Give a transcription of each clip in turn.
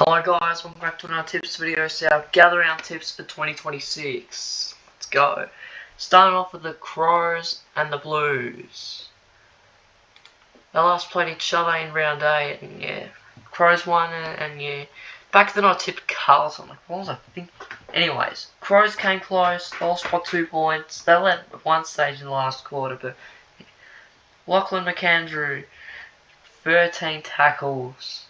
Hello guys, welcome back to another tips video. So our gather round tips for 2026. Let's go. Starting off with the Crows and the Blues. They last played each other in round 8 and yeah, Crows won and yeah. Back then I tipped Carlton. Like, what was I thinking? Anyways, Crows came close, they lost by 2 points. They led at one stage in the last quarter, but Lachlan McAndrew, 13 tackles.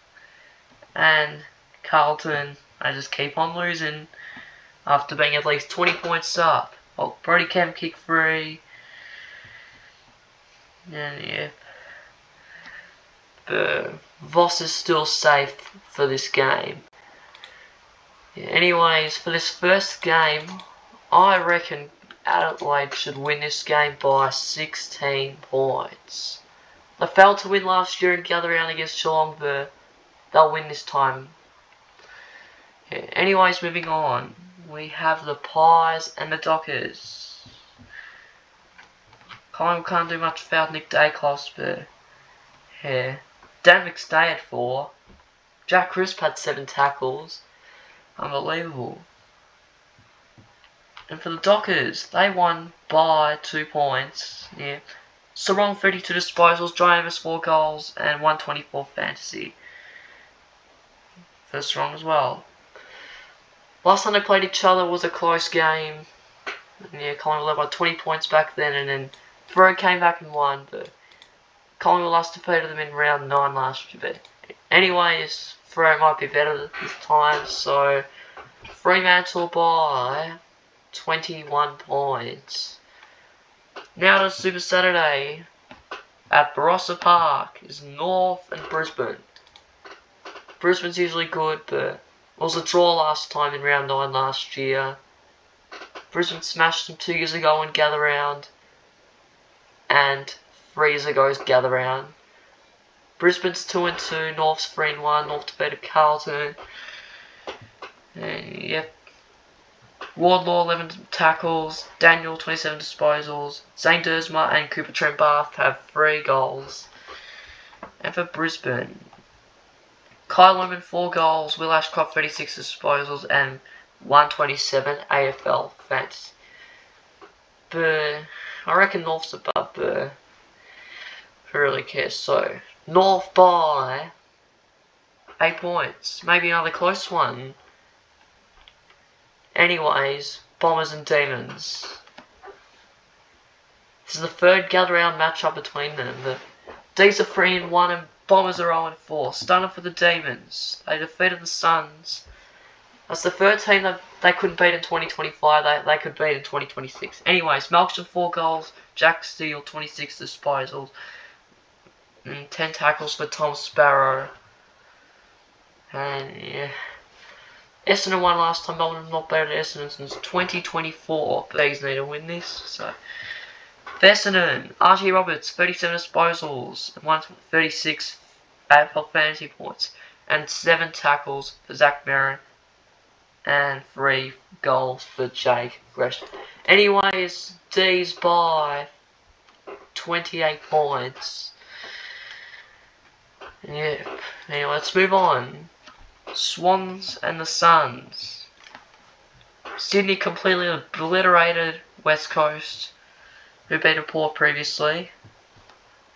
And Carlton, they just keep on losing after being at least 20 points up. Well, Brody Kemp kick free. And yeah. But Voss is still safe for this game. Yeah, anyways, for this first game, I reckon Adelaide should win this game by 16 points. They failed to win last year in gather round against Geelong, but they'll win this time. Yeah, anyways, moving on. We have the Pies and the Dockers. Collingwood can't do much without Nick Dacos, but yeah. Dan McStay had 4. Jack Crisp had 7 tackles. Unbelievable. And for the Dockers, they won by 2 points. Yeah. Sarong 32 disposals, John Amos 4 goals, and 124 fantasy. For Sarong as well. Last time they played each other was a close game. And yeah, Collingwood led by 20 points back then, and then Freo came back and won, but Collingwood last defeated them in round 9 last year. But anyways, Freo might be better this time, so Fremantle by 21 points. Now to Super Saturday at Barossa Park is North and Brisbane. Brisbane's usually good, but it was a draw last time in round 9 last year. Brisbane smashed them 2 years ago in gather round, and 3 years ago's gather round. Brisbane's 2-2, North's 3-1, North defeated Carlton. And yep. Wardlaw 11 tackles, Daniel 27 disposals, Zane Dersma and Cooper Trent Barth have 3 goals. And for Brisbane, Kyle Lumen 4 goals, Will Ashcroft 36 disposals and 127 AFL fantasy. But I reckon North's above Burr. Who really cares? So North by 8 points. Maybe another close one. Anyways, Bombers and Demons. This is the third gather round matchup between them. The D's are 3-1 and Bombers are 0-4. Starting off with the Demons. They defeated the Suns. That's the third team that they couldn't beat in 2025. They could beat in 2026. Anyways, Malcolm 4 goals, Jack Steele 26 disposals, and 10 tackles for Tom Sparrow. And yeah. Essendon won last time. Melbourne have not beaten Essendon since 2024. These need to win this. So Essendon, R.G. Roberts 37 disposals and 136 AFL fantasy points and 7 tackles for Zach Merrin and 3 goals for Jake Gresham. Anyways, D's by 28 points. Yeah. Anyway, let's move on. Swans and the Suns. Sydney completely obliterated West Coast, who beat Port previously.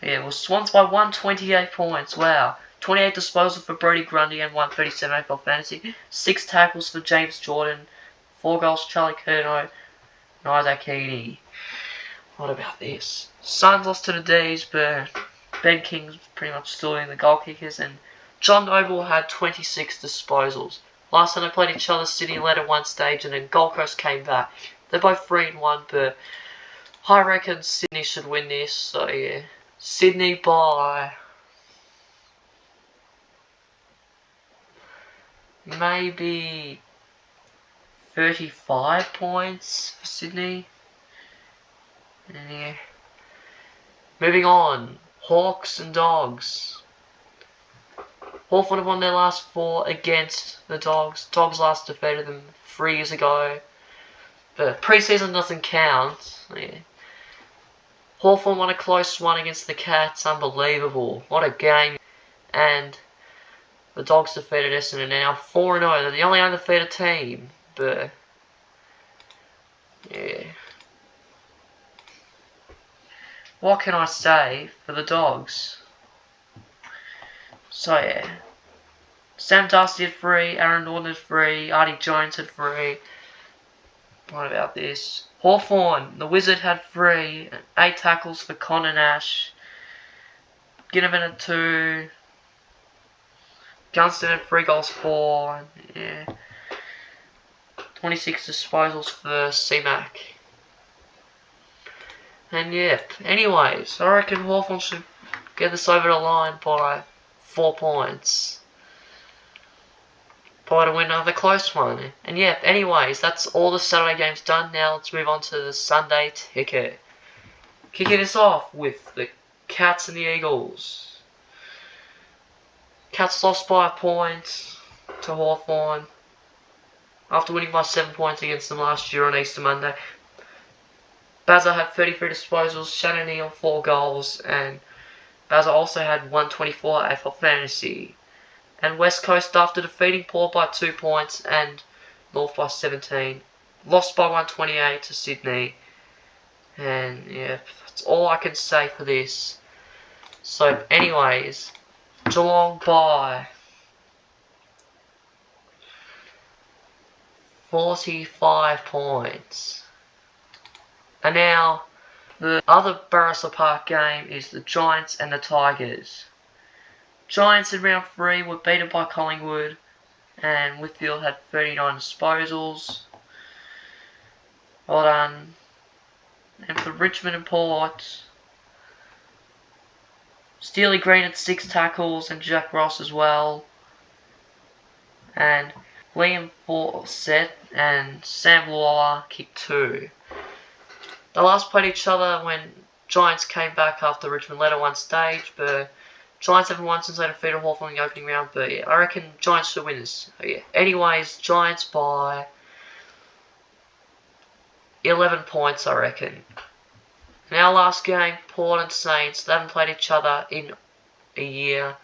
Yeah, well, Swans by 128 points. Wow. 28 disposals for Brodie Grundy and 137 AFL fantasy. 6 tackles for James Jordan. 4 goals Charlie Curnow and Isaac Heaney. What about this? Suns lost to the D's, but Ben King's pretty much still in the goal kickers, and John Noble had 26 disposals. Last time they played each other, Sydney led at one stage, and then Gold Coast came back. They're both 3-1, but I reckon Sydney should win this. So yeah, Sydney by maybe 35 points for Sydney. And yeah. Moving on, Hawks and Dogs. Hawthorn have won their last 4 against the Dogs. Dogs last defeated them 3 years ago. But pre-season doesn't count. Yeah. Hawthorn won a close one against the Cats. Unbelievable. What a game. And The Dogs defeated Essendon, now 4-0. They're the only undefeated team, but yeah. What can I say for the Dogs? So yeah, Sam Darcy had 3, Aaron Norton had 3, Artie Jones had 3. What about this? Hawthorn, the Wizard had 3, 8 tackles for Connor Nash. Ginnivan had 2. Gunston had 3 goals for. Yeah. 26 disposals for C-Mac. And yeah, anyways, I reckon Hawthorn should get this over the line by 4 points. Probably to win another close one. And yeah, anyways, that's all the Saturday games done. Now let's move on to the Sunday ticket. Kicking us off with the Cats and the Eagles. Cats lost by a point to Hawthorn after winning by 7 points against them last year on Easter Monday. Bazza had 33 disposals, Shannon Neal 4 goals, and Bazza also had 124 AFL Fantasy. And West Coast, after defeating Port by 2 points and North by 17, lost by 128 to Sydney. And yeah, that's all I can say for this. So anyways, Geelong by 45 points. And now, the other Barrister Park game is the Giants and the Tigers. Giants in round 3 were beaten by Collingwood, and Whitfield had 39 disposals. Well done. And for Richmond and Port, Steely Green had 6 tackles and Jack Ross as well. And Liam Fawcett and Sam Lawler kicked 2. They last played each other when Giants came back after Richmond led at one stage, but Giants haven't won since they defeated Hawthorn in the opening round. But yeah, I reckon Giants should win this. Yeah. Anyways, Giants by 11 points, I reckon. In our last game, Port and Saints, they haven't played each other in a year.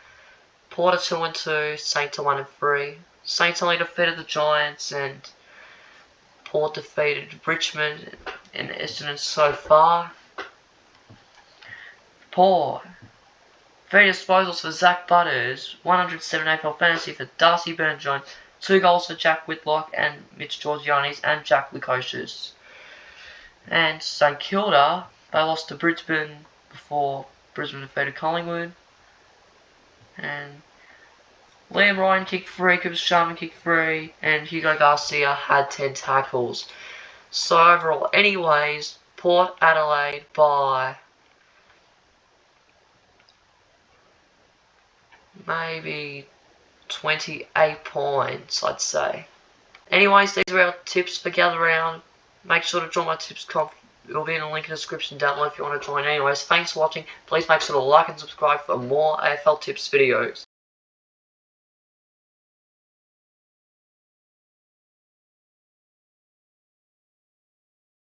Port are 2-2, Saints are 1-3. Saints only defeated the Giants, and Port defeated Richmond and Essendon so far. Port, 3 disposals for Zach Butters, 107 AFL Fantasy for Darcy Byrne-Jones, 2 goals for Jack Whitlock and Mitch Georgianis and Jack Lukosius. And St Kilda, they lost to Brisbane before Brisbane defeated Collingwood. And Liam Ryan kicked 3, Cooper Sharman kicked 3, and Hugo Garcia had 10 tackles. So overall, anyways, Port Adelaide by maybe 28 points, I'd say. Anyways, these are our tips for Gather Round. Make sure to join my tips comp. It'll be in the link in the description down below if you want to join. Anyways, thanks for watching. Please make sure to like and subscribe for more AFL tips videos.